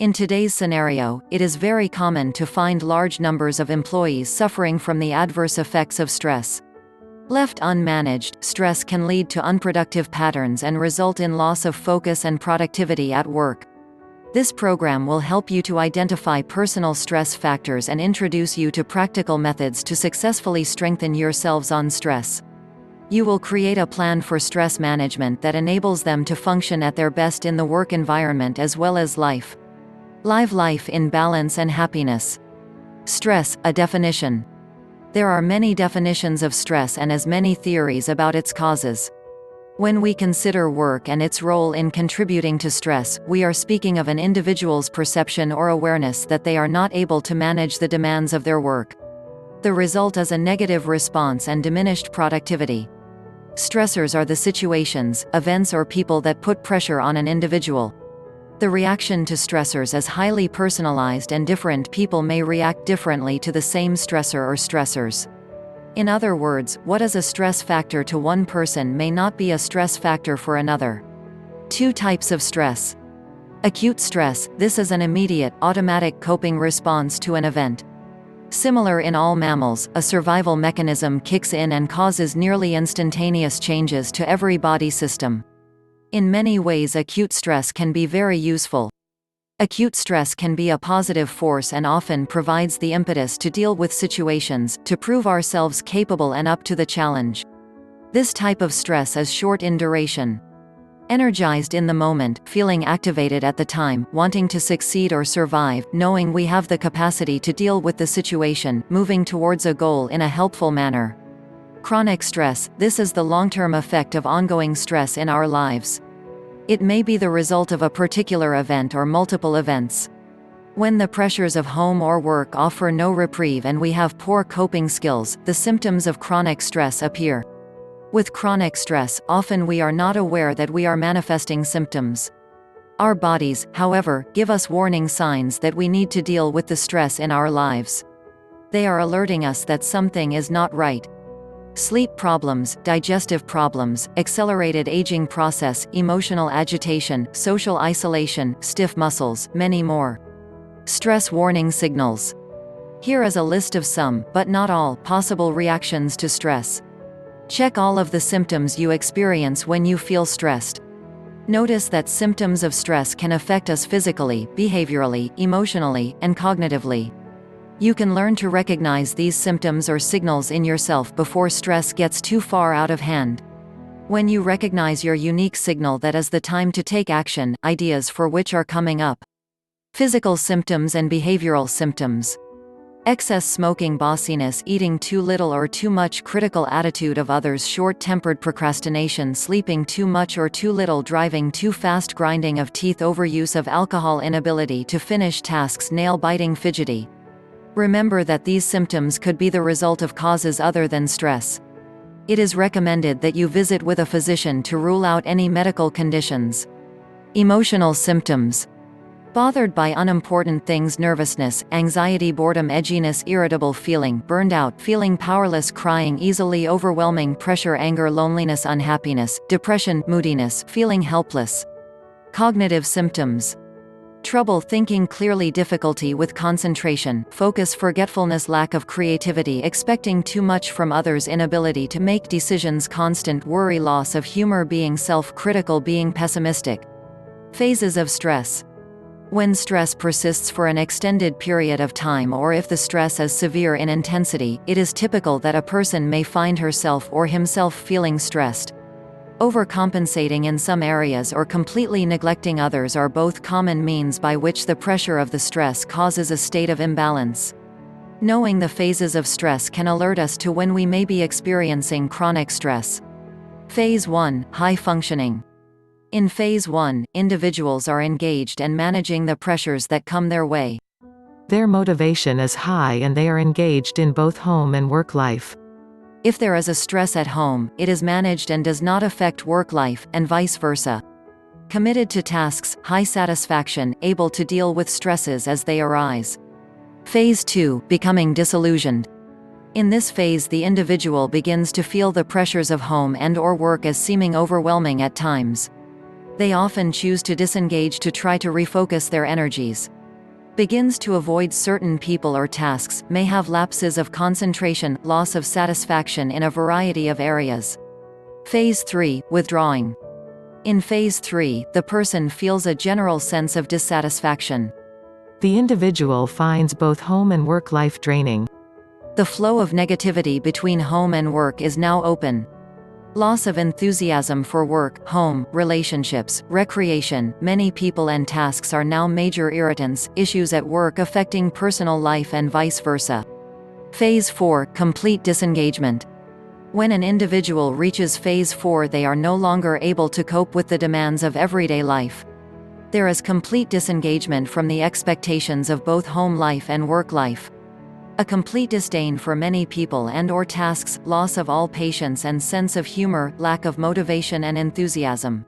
In today's scenario, it is very common to find large numbers of employees suffering from the adverse effects of stress. Left unmanaged, stress can lead to unproductive patterns and result in loss of focus and productivity at work. This program will help you to identify personal stress factors and introduce you to practical methods to successfully strengthen yourselves on stress. You will create a plan for stress management that enables them to function at their best in the work environment as well as life. Live life in balance and happiness. Stress, a definition. There are many definitions of stress and as many theories about its causes. When we consider work and its role in contributing to stress, we are speaking of an individual's perception or awareness that they are not able to manage the demands of their work. The result is a negative response and diminished productivity. Stressors are the situations, events or people that put pressure on an individual. The reaction to stressors is highly personalized and different people may react differently to the same stressor or stressors. In other words, what is a stress factor to one person may not be a stress factor for another. 2 types of stress. Acute stress, this is an immediate, automatic coping response to an event. Similar in all mammals, a survival mechanism kicks in and causes nearly instantaneous changes to every body system. In many ways, acute stress can be very useful. Acute stress can be a positive force and often provides the impetus to deal with situations, to prove ourselves capable and up to the challenge. This type of stress is short in duration. Energized in the moment, feeling activated at the time, wanting to succeed or survive, knowing we have the capacity to deal with the situation, moving towards a goal in a helpful manner. Chronic stress, this is the long-term effect of ongoing stress in our lives. It may be the result of a particular event or multiple events. When the pressures of home or work offer no reprieve and we have poor coping skills, the symptoms of chronic stress appear. With chronic stress, often we are not aware that we are manifesting symptoms. Our bodies, however, give us warning signs that we need to deal with the stress in our lives. They are alerting us that something is not right. Sleep problems, digestive problems, accelerated aging process, emotional agitation, social isolation, stiff muscles, many more. Stress warning signals. Here is a list of some, but not all, possible reactions to stress. Check all of the symptoms you experience when you feel stressed. Notice that symptoms of stress can affect us physically, behaviorally, emotionally, and cognitively. You can learn to recognize these symptoms or signals in yourself before stress gets too far out of hand. When you recognize your unique signal, that is the time to take action, ideas for which are coming up. Physical symptoms and behavioral symptoms. Excess smoking, bossiness, eating too little or too much, critical attitude of others, short-tempered procrastination, sleeping too much or too little, driving too fast, grinding of teeth, overuse of alcohol, inability to finish tasks, nail-biting, fidgety. Remember that these symptoms could be the result of causes other than stress. It is recommended that you visit with a physician to rule out any medical conditions. Emotional symptoms. Bothered by unimportant things, nervousness, anxiety, boredom, edginess, irritable feeling, burned out, feeling powerless, crying easily, overwhelming pressure, anger, loneliness, unhappiness, depression, moodiness, feeling helpless. Cognitive symptoms. Trouble thinking clearly, difficulty with concentration, focus, forgetfulness, lack of creativity, expecting too much from others, inability to make decisions, constant worry, loss of humor, being self-critical, being pessimistic. Phases of stress. When stress persists for an extended period of time, or if the stress is severe in intensity, it is typical that a person may find herself or himself feeling stressed. Overcompensating in some areas or completely neglecting others are both common means by which the pressure of the stress causes a state of imbalance. Knowing the phases of stress can alert us to when we may be experiencing chronic stress. Phase 1 – High functioning. In Phase 1, individuals are engaged and managing the pressures that come their way. Their motivation is high and they are engaged in both home and work life. If there is a stress at home, it is managed and does not affect work life, and vice versa. Committed to tasks, high satisfaction, able to deal with stresses as they arise. Phase 2 – Becoming disillusioned. In this phase, the individual begins to feel the pressures of home and/or work as seeming overwhelming at times. They often choose to disengage to try to refocus their energies. Begins to avoid certain people or tasks, may have lapses of concentration, loss of satisfaction in a variety of areas. Phase 3, withdrawing. In phase 3, the person feels a general sense of dissatisfaction. The individual finds both home and work life draining. The flow of negativity between home and work is now open. Loss of enthusiasm for work, home, relationships, recreation. Many people and tasks are now major irritants, issues at work affecting personal life and vice versa. Phase 4, complete disengagement. When an individual reaches phase 4, they are no longer able to cope with the demands of everyday life. There is complete disengagement from the expectations of both home life and work life. A complete disdain for many people and/or tasks, loss of all patience and sense of humor, lack of motivation and enthusiasm.